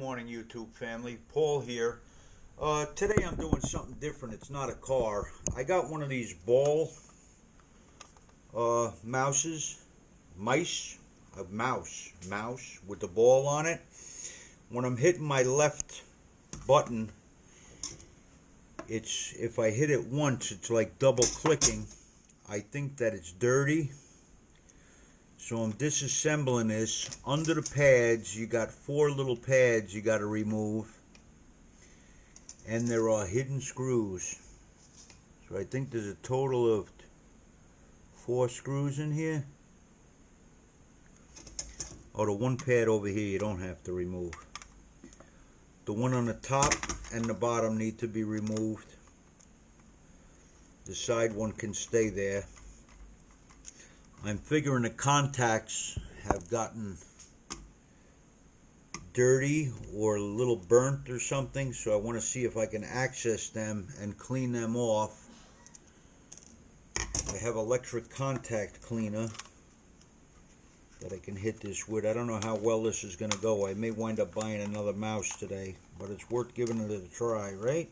morning, YouTube family. Paul here. Today I'm doing something different. It's not a car. I got one of these ball mouse with the ball on it. When I'm hitting my left button, if I hit it once, it's like double clicking. I think that it's dirty. So I'm disassembling this. Under the pads, you got 4 little pads you got to remove. And there are hidden screws. So I think there's a total of 4 screws in here. Oh, the one pad over here you don't have to remove. The one on the top and the bottom need to be removed. The side one can stay there. I'm figuring the contacts have gotten dirty or a little burnt or something, so I want to see if I can access them and clean them off. I have electric contact cleaner that I can hit this with. I don't know how well this is going to go. I may wind up buying another mouse today, but it's worth giving it a try, right?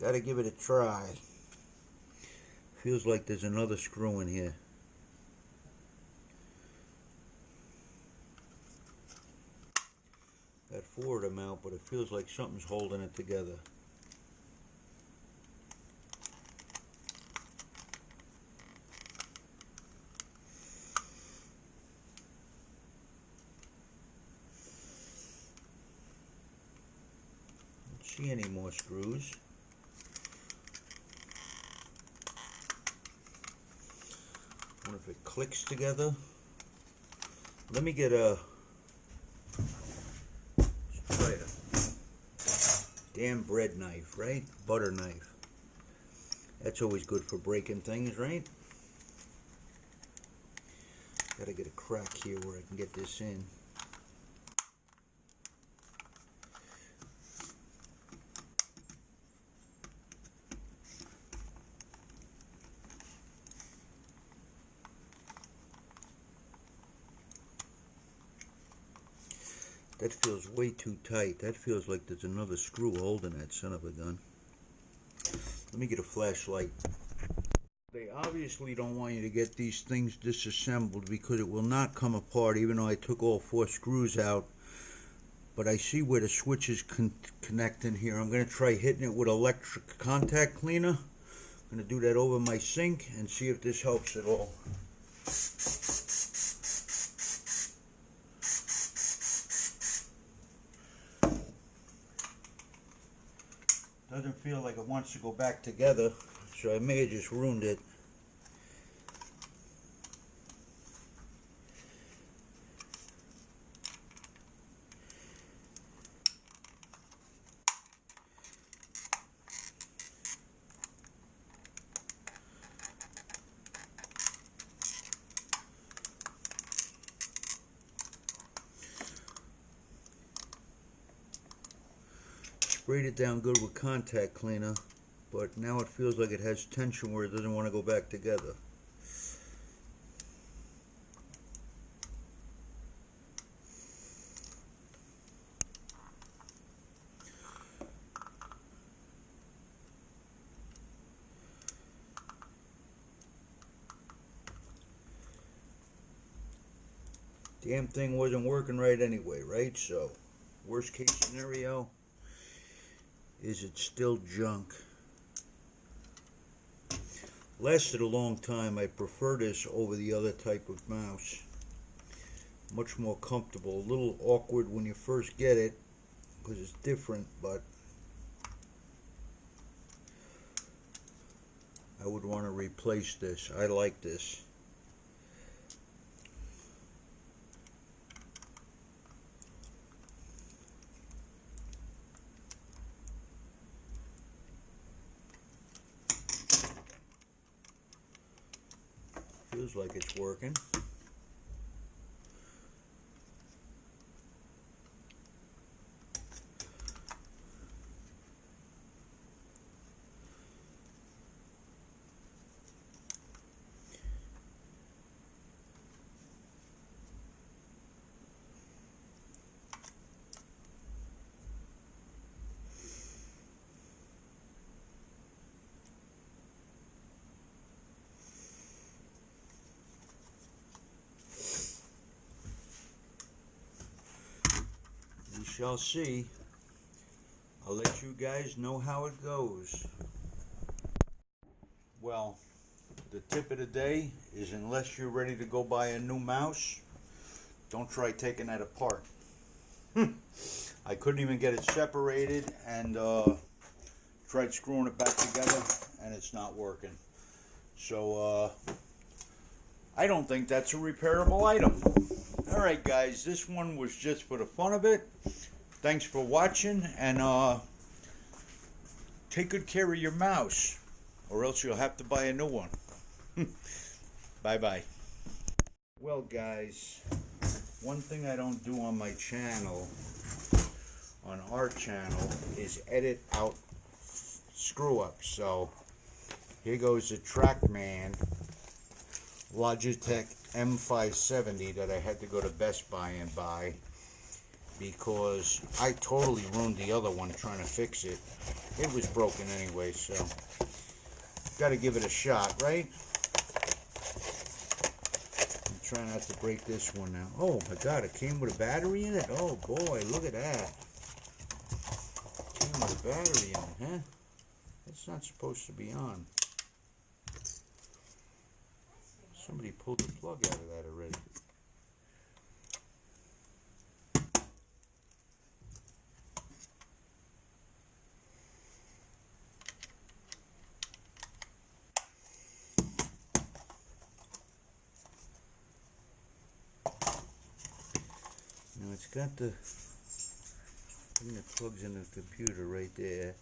Gotta give it a try. Feels like there's another screw in here. Got 4 of them out, but it feels like something's holding it together. Don't see any more screws. Wonder if it clicks together. Let me get a damn bread knife, right? Butter knife. That's always good for breaking things, right? Gotta get a crack here where I can get this in. That feels way too tight. That feels like there's another screw holding that son of a gun. Let me get a flashlight. They obviously don't want you to get these things disassembled because it will not come apart, even though I took all 4 screws out. But I see where the switches connect in here. I'm going to try hitting it with electric contact cleaner. I'm going to do that over my sink and see if this helps at all. Doesn't feel like it wants to go back together, so I may have just ruined it. Sprayed it down good with contact cleaner, but now it feels like it has tension where it doesn't want to go back together. Damn thing wasn't working right anyway, right? So, worst case scenario is it's still junk. Lasted a long time. I prefer this over the other type of mouse. Much more comfortable. A little awkward when you first get it because it's different, but I would want to replace this. I like this. Feels like it's working. shall see. I'll let you guys know how it goes. Well, the tip of the day is, unless you're ready to go buy a new mouse, don't try taking that apart. I couldn't even get it separated, and tried screwing it back together, and it's not working. So I don't think that's a repairable item. Alright guys, this one was just for the fun of it. Thanks for watching, and take good care of your mouse, or else you'll have to buy a new one. Bye bye. Well guys, one thing I don't do on my channel, on our channel, is edit out screw-ups. So here goes the TrackMan Logitech M570 that I had to go to Best Buy and buy, because I totally ruined the other one trying to fix it. It was broken anyway, so got to give it a shot, right? I'm trying not to break this one now. Oh my god, it came with a battery in it? Oh boy, look at that. It came with a battery in it, huh? It's not supposed to be on. Somebody pulled the plug out of that already. Now it's got the thing that plugs in the computer right there.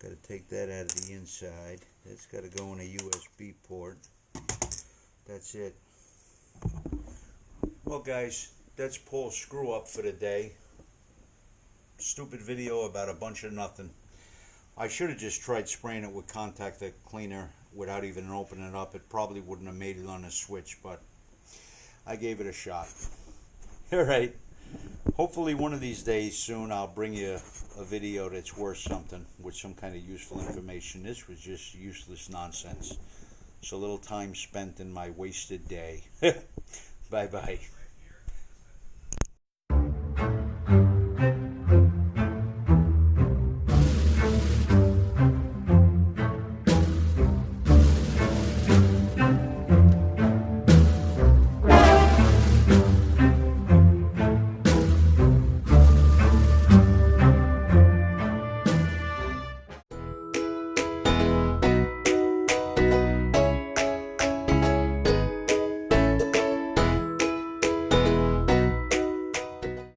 Got to take that out of the inside. That's got to go in a USB port. That's it. Well guys, that's Paul's screw up for the day. Stupid video about a bunch of nothing. I should have just tried spraying it with contact cleaner without even opening it up. It probably wouldn't have made it on the switch, but I gave it a shot. Alright. Hopefully one of these days soon I'll bring you a video that's worth something, with some kind of useful information. This was just useless nonsense. It's a little time spent in my wasted day. Bye bye.